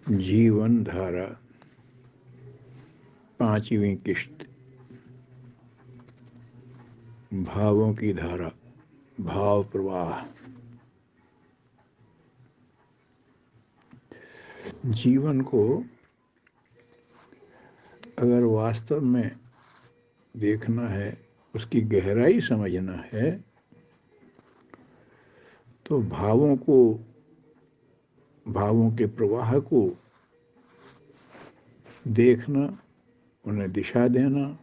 जीवन धारा, पांचवी किश्त। भावों की धारा, भाव प्रवाह। जीवन को अगर वास्तव में देखना है, उसकी गहराई समझना है, तो भावों के प्रवाह को देखना, उन्हें दिशा देना,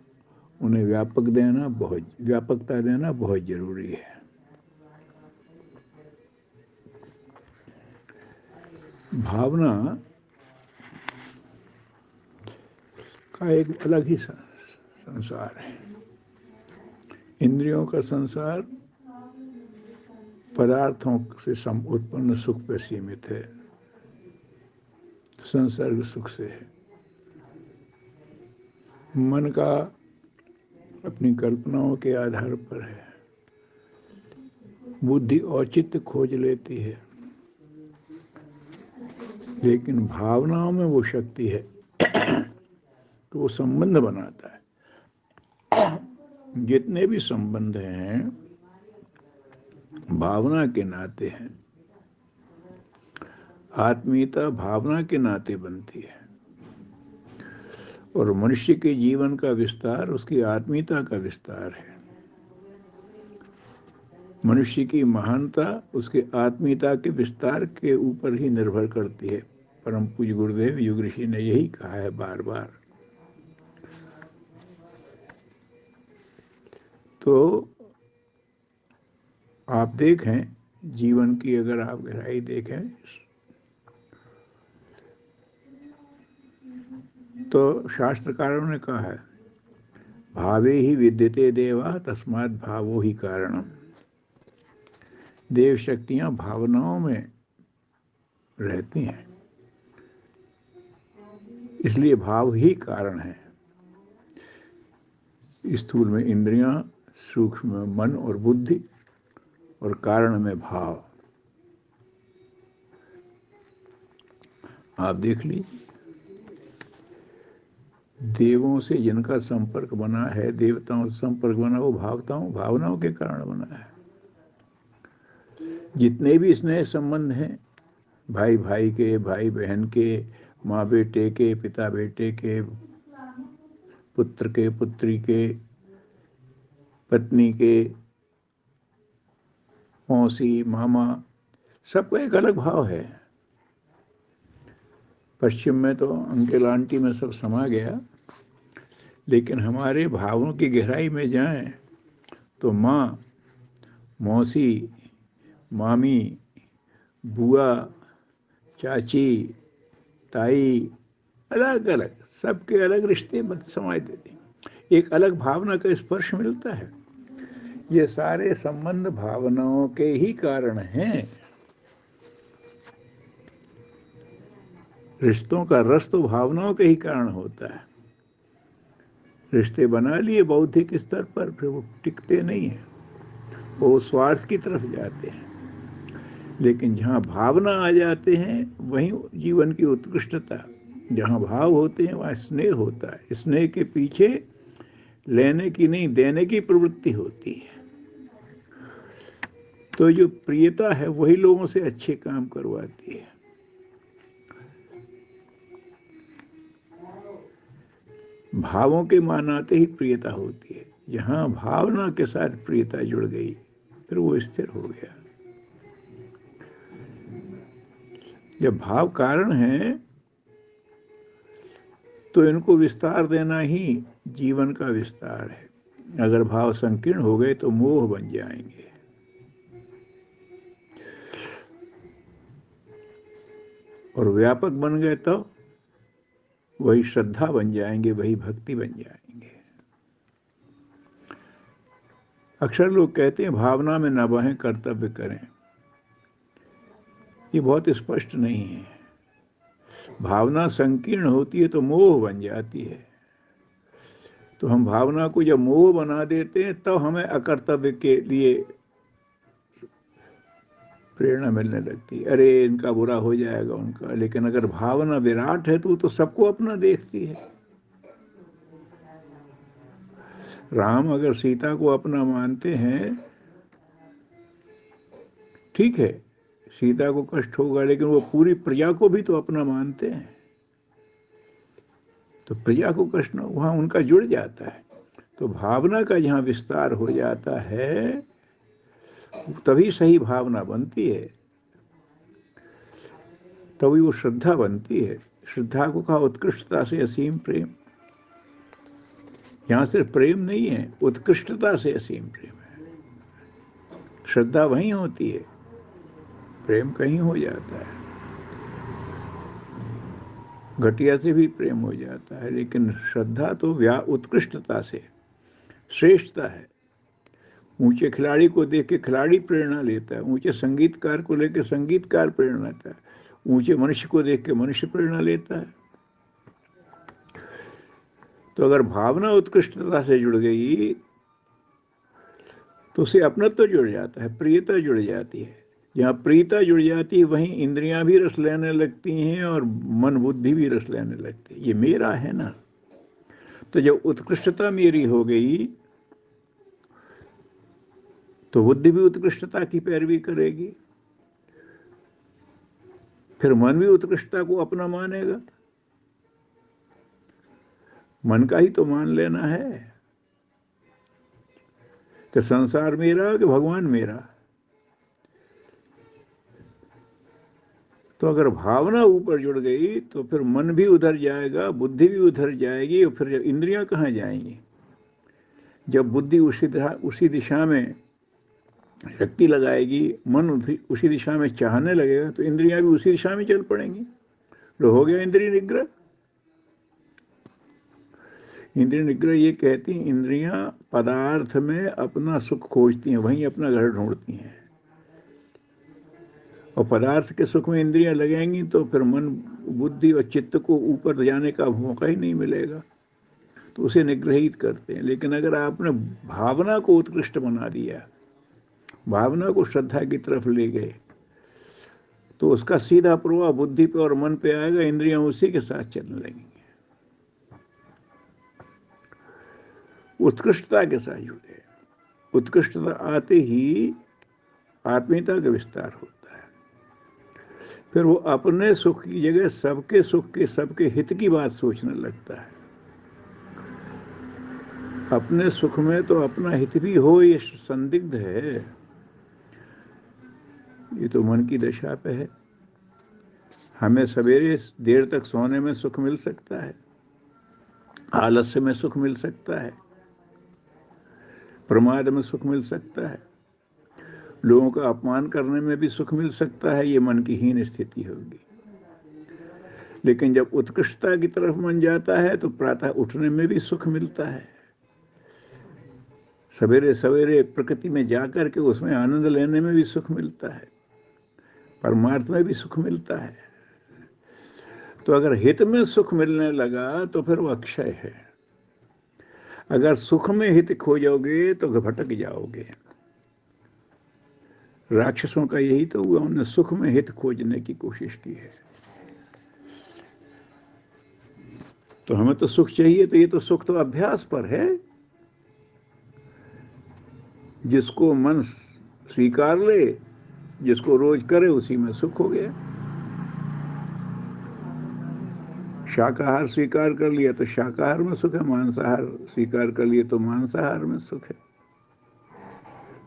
उन्हें व्यापकता देना बहुत जरूरी है। भावना का एक अलग ही संसार है। इंद्रियों का संसार पदार्थों से उत्पन्न सुख पर सीमित है, संसर्ग सुख से है। मन का अपनी कल्पनाओं के आधार पर है। बुद्धि औचित्य खोज लेती है, लेकिन भावनाओं में वो शक्ति है तो वो संबंध बनाता है। जितने भी संबंध हैं भावना के नाते हैं। आत्मीयता भावना के नाते बनती है, और मनुष्य के जीवन का विस्तार उसकी आत्मीयता का विस्तार है। मनुष्य की महानता उसके आत्मीयता के विस्तार के ऊपर ही निर्भर करती है। परम पूज्य गुरुदेव युग ऋषि ने यही कहा है बार बार। तो आप देखें, जीवन की अगर आप गहराई देखें तो शास्त्रकारों ने कहा है, भावे ही विद्यते देवा तस्मात् भावो ही कारणम। देव शक्तियां भावनाओं में रहती हैं, इसलिए भाव ही कारण है। स्थूल में इंद्रियां, सूक्ष्म में मन और बुद्धि, और कारण में भाव। आप देख लीजिए, देवों से जिनका संपर्क बना है, देवताओं से संपर्क बना, वो भावनाओं के कारण बना है। जितने भी स्नेह संबंध हैं, भाई भाई के, भाई बहन के, माँ बेटे के, पिता बेटे के, पुत्र के, पुत्री के, पत्नी के, मौसी, मामा, सबका एक अलग भाव है। पश्चिम में तो अंकल आंटी में सब समा गया, लेकिन हमारे भावों की गहराई में जाएं तो माँ, मौसी, मामी, बुआ, चाची, ताई, अलग अलग सबके अलग रिश्ते समाज देते हैं। एक अलग भावना का स्पर्श मिलता है। ये सारे संबंध भावनाओं के ही कारण हैं। रिश्तों का रस तो भावनाओं के ही कारण होता है। रिश्ते बना लिए बौद्धिक स्तर पर, फिर वो टिकते नहीं हैं, वो स्वार्थ की तरफ जाते हैं। लेकिन जहाँ भावना आ जाते हैं वहीं जीवन की उत्कृष्टता। जहाँ भाव होते हैं वहाँ स्नेह होता है। स्नेह के पीछे लेने की नहीं, देने की प्रवृत्ति होती है। तो जो प्रियता है वही लोगों से अच्छे काम करवाती है। भावों के मानाते ही प्रियता होती है। जहाँ भावना के साथ प्रियता जुड़ गई फिर वो स्थिर हो गया। जब भाव कारण है तो इनको विस्तार देना ही जीवन का विस्तार है। अगर भाव संकीर्ण हो गए तो मोह बन जाएंगे, और व्यापक बन गए तो वही श्रद्धा बन जाएंगे, वही भक्ति बन जाएंगे। अक्सर लोग कहते हैं भावना में न बहें, कर्तव्य करें। ये बहुत स्पष्ट नहीं है। भावना संकीर्ण होती है तो मोह बन जाती है। तो हम भावना को जब मोह बना देते हैं तब हमें अकर्तव्य के लिए प्रेरणा मिलने लगती है, अरे इनका बुरा हो जाएगा उनका। लेकिन अगर भावना विराट है तो वो तो सबको अपना देखती है। राम अगर सीता को अपना मानते हैं, ठीक है, सीता को कष्ट होगा, लेकिन वो पूरी प्रजा को भी तो अपना मानते हैं, तो प्रजा को कष्ट न, वहां उनका जुड़ जाता है। तो भावना का जहां विस्तार हो जाता है तभी सही भावना बनती है, तभी वो श्रद्धा बनती है। श्रद्धा को कहा उत्कृष्टता से असीम प्रेम। यहां सिर्फ प्रेम नहीं है, उत्कृष्टता से असीम प्रेम है। श्रद्धा वहीं होती है, प्रेम कहीं हो जाता है। घटिया से भी प्रेम हो जाता है, लेकिन श्रद्धा तो उत्कृष्टता से, श्रेष्ठता है। ऊंचे खिलाड़ी को देख के खिलाड़ी प्रेरणा लेता है, ऊंचे संगीतकार को लेकर संगीतकार प्रेरणा लेता है, ऊंचे मनुष्य को देख के मनुष्य प्रेरणा लेता है। तो अगर भावना उत्कृष्टता से जुड़ गई तो उसे अपनत्व जुड़ जाता है, प्रियता जुड़ जाती है। जहाँ प्रियता जुड़ जाती है वहीं इंद्रियां भी रस लेने लगती हैं और मन बुद्धि भी रस लेने लगती है, ये मेरा है ना। तो जब उत्कृष्टता मेरी हो गई तो बुद्धि भी उत्कृष्टता की पैरवी करेगी, फिर मन भी उत्कृष्टता को अपना मानेगा। मन का ही तो मान लेना है कि संसार मेरा कि भगवान मेरा। तो अगर भावना ऊपर जुड़ गई तो फिर मन भी उधर जाएगा, बुद्धि भी उधर जाएगी, और फिर इंद्रियां कहाँ जाएंगी। जब बुद्धि उसी दिशा में शक्ति लगाएगी, मन उसी दिशा में चाहने लगेगा, तो इंद्रियां भी उसी दिशा में चल पड़ेंगी। तो हो गया इंद्रिय निग्रह। इंद्रिय निग्रह ये कहती हैं, इंद्रियां पदार्थ में अपना सुख खोजती हैं, वहीं अपना घर ढूंढती हैं, और पदार्थ के सुख में इंद्रियां लगेंगी तो फिर मन बुद्धि और चित्त को ऊपर जाने का मौका ही नहीं मिलेगा, तो उसे निग्रहित करते हैं। लेकिन अगर आपने भावना को उत्कृष्ट बना दिया, भावना को श्रद्धा की तरफ ले गए, तो उसका सीधा प्रभाव बुद्धि पे और मन पे आएगा, इंद्रियां उसी के साथ चलने लगेंगी, उत्कृष्टता के साथ जुड़े। उत्कृष्टता आते ही आत्मीयता का विस्तार होता है। फिर वो अपने सुख की जगह सबके सुख के, सबके हित की बात सोचने लगता है। अपने सुख में तो अपना हित भी हो, ये संदिग्ध है, ये तो मन की दशा पे है। हमें सवेरे देर तक सोने में सुख मिल सकता है, आलस्य में सुख मिल सकता है, प्रमाद में सुख मिल सकता है, लोगों का अपमान करने में भी सुख मिल सकता है, ये मन की हीन स्थिति होगी। लेकिन जब उत्कृष्टता की तरफ मन जाता है तो प्रातः उठने में भी सुख मिलता है, सवेरे सवेरे प्रकृति में जाकर के उसमें आनंद लेने में भी सुख मिलता है, परमार्थ में भी सुख मिलता है। तो अगर हित में सुख मिलने लगा तो फिर वो अक्षय है। अगर सुख में हित खोजोगे तो भटक जाओगे। राक्षसों का यही तो हुआ, उन्होंने सुख में हित खोजने की कोशिश की है। तो हमें तो सुख चाहिए, तो ये तो सुख तो अभ्यास पर है। जिसको मन स्वीकार ले, जिसको रोज करे, उसी में सुख हो गया। शाकाहार स्वीकार कर लिया तो शाकाहार में सुख है, मांसाहार स्वीकार कर लिया तो मांसाहार में सुख है।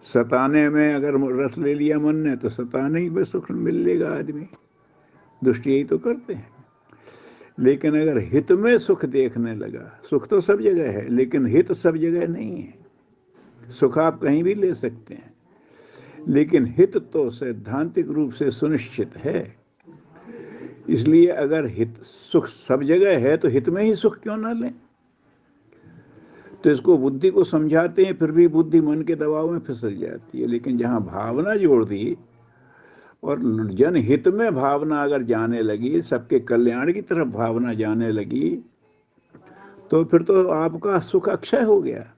सताने में अगर रस ले लिया मन ने तो सताने ही में सुख मिलेगा आदमी, दुष्ट यही तो करते हैं। लेकिन अगर हित में सुख देखने लगा, सुख तो सब जगह है लेकिन हित सब जगह नहीं है। सुख आप कहीं भी ले सकते हैं, लेकिन हित तो सैद्धांतिक रूप से सुनिश्चित है। इसलिए अगर हित सुख सब जगह है तो हित में ही सुख क्यों ना लें। तो इसको बुद्धि को समझाते हैं, फिर भी बुद्धि मन के दबाव में फिसल जाती है। लेकिन जहां भावना जोड़ दी और जनहित में भावना अगर जाने लगी, सबके कल्याण की तरफ भावना जाने लगी, तो फिर तो आपका सुख अक्षय हो गया।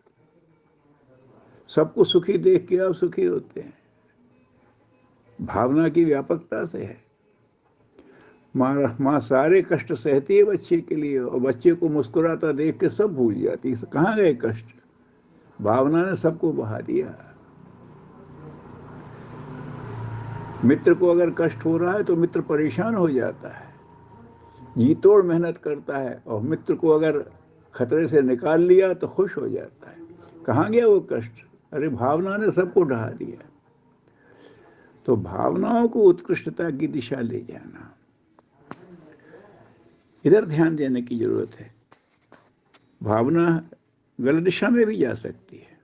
सबको सुखी देख के आप सुखी होते हैं। भावना की व्यापकता से है। माँ सारे कष्ट सहती है बच्चे के लिए, और बच्चे को मुस्कुराता देख के सब भूल जाती है। कहाँ गए कष्ट? भावना ने सबको बहा दिया। मित्र को अगर कष्ट हो रहा है तो मित्र परेशान हो जाता है, जी तोड़ मेहनत करता है, और मित्र को अगर खतरे से निकाल लिया तो खुश हो जाता है। कहाँ गया वो कष्ट? अरे भावना ने सबको ढहा दिया। तो भावनाओं को उत्कृष्टता की दिशा ले जाना, इधर ध्यान देने की जरूरत है। भावना गलत दिशा में भी जा सकती है,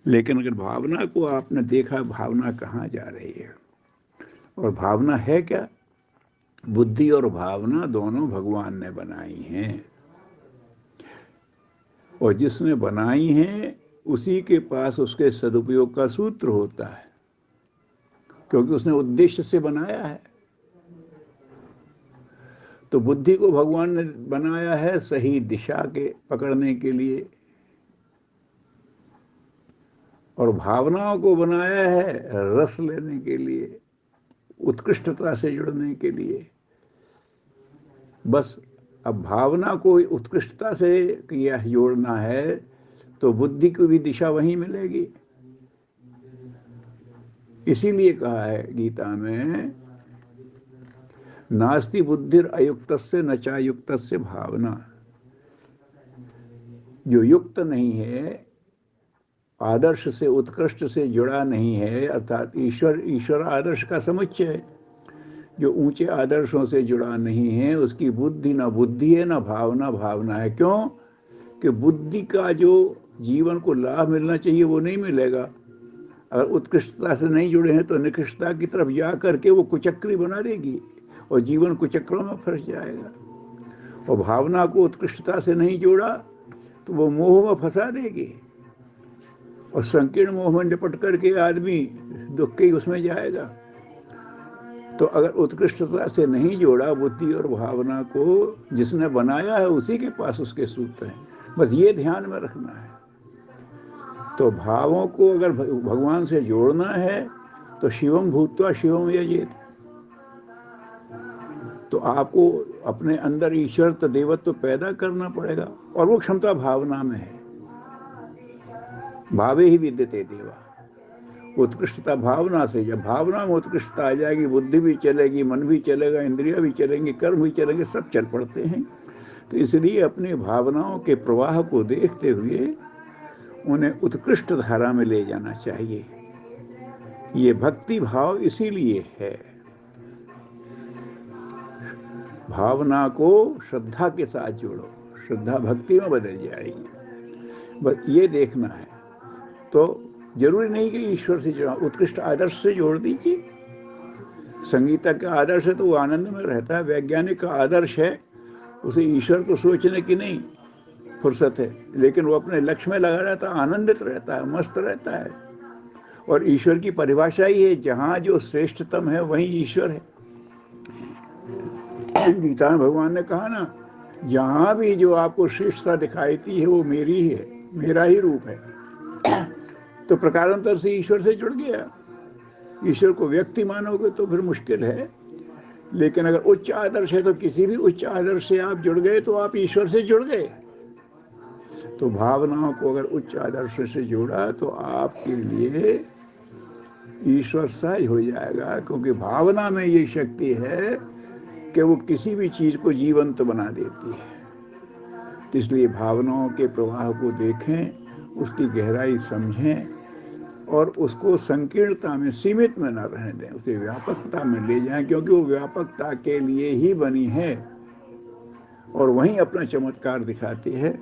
लेकिन अगर भावना को आपने देखा भावना कहाँ जा रही है, और भावना है क्या? बुद्धि और भावना दोनों भगवान ने बनाई हैं, और जिसने बनाई हैं उसी के पास उसके सदुपयोग का सूत्र होता है, क्योंकि उसने उद्देश्य से बनाया है। तो बुद्धि को भगवान ने बनाया है सही दिशा के पकड़ने के लिए, और भावनाओं को बनाया है रस लेने के लिए, उत्कृष्टता से जुड़ने के लिए। बस अब भावना को उत्कृष्टता से किया जोड़ना है तो बुद्धि को भी दिशा वहीं मिलेगी। इसीलिए कहा है गीता में, नास्ति बुद्धिर अयुक्तस्य न चायुक्तस्य भावना। जो युक्त नहीं है, आदर्श से उत्कृष्ट से जुड़ा नहीं है, अर्थात ईश्वर आदर्श का समुच्चय, जो ऊंचे आदर्शों से जुड़ा नहीं है, उसकी बुद्धि ना बुद्धि है ना भावना भावना है। क्यों? कि बुद्धि का जो जीवन को लाभ मिलना चाहिए वो नहीं मिलेगा। अगर उत्कृष्टता से नहीं जुड़े हैं तो निकृष्टता की तरफ जा करके वो कुचक्री बना देगी, और जीवन कुचक्रों में फंस जाएगा। और भावना को उत्कृष्टता से नहीं जोड़ा तो वो मोह में फंसा देगी, और संकीर्ण मोह में निपट करके आदमी दुख के उसमें जाएगा। तो अगर उत्कृष्टता से नहीं जोड़ा बुद्धि और भावना को, जिसने बनाया है उसी के पास उसके सूत्र हैं। बस ये ध्यान में रखना है। तो भावों को अगर भगवान से जोड़ना है तो शिवम भूत्वा शिवम यजेत। तो आपको अपने अंदर ईश्वर तो देवत्व पैदा करना पड़ेगा, और वो क्षमता भावना में है। भावे ही विद्यते देवा। उत्कृष्टता भावना से, जब भावना में उत्कृष्टता आ जाएगी, बुद्धि भी चलेगी, मन भी चलेगा, इंद्रियां भी चलेंगी, कर्म भी चलेंगे, सब चल पड़ते हैं। तो इसलिए अपनी भावनाओं के प्रवाह को देखते हुए उन्हें उत्कृष्ट धारा में ले जाना चाहिए। ये भक्ति भाव इसीलिए है। भावना को श्रद्धा के साथ जोड़ो, श्रद्धा भक्ति में बदल जाएगी। बस ये देखना है। तो जरूरी नहीं कि ईश्वर से जोड़ा, उत्कृष्ट आदर्श से जोड़ दीजिए। संगीतज्ञ का आदर्श है तो वो आनंद में रहता है। वैज्ञानिक का आदर्श है, उसे ईश्वर को सोचने की नहीं फुर्सत है, लेकिन वो अपने लक्ष्य में लगा रहता है, आनंदित रहता है, मस्त रहता है। और ईश्वर की परिभाषा ही है, जहाँ जो श्रेष्ठतम है वहीं ईश्वर है। गीता में भगवान ने कहा ना, जहाँ भी जो आपको श्रेष्ठता दिखाई दी है वो मेरी ही है, मेरा ही रूप है। तो प्रकारांतर से ईश्वर से जुड़ गया। ईश्वर को व्यक्ति मानोगे तो फिर मुश्किल है, लेकिन अगर उच्च आदर्श है तो किसी भी उच्च आदर्श से आप जुड़ गए तो आप ईश्वर से जुड़ गए। तो भावनाओं को अगर उच्च आदर्श से जोड़ा तो आपके लिए ईश्वर सहज हो जाएगा, क्योंकि भावना में ये शक्ति है कि वो किसी भी चीज को जीवंत बना देती है। तो इसलिए भावनाओं के प्रवाह को देखें, उसकी गहराई समझें, और उसको संकीर्णता में सीमित में न रहने दें, उसे व्यापकता में ले जाएं, क्योंकि वो व्यापकता के लिए ही बनी है और वहीं अपना चमत्कार दिखाती है।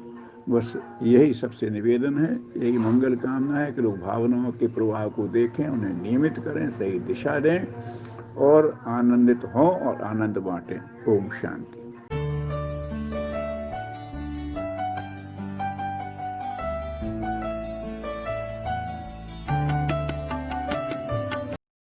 बस यही सबसे निवेदन है, यही मंगल कामना है कि लोग भावनाओं के प्रवाह को देखें, उन्हें नियमित करें, सही दिशा दें, और आनंदित हों और आनंद बांटें। ओम शांति।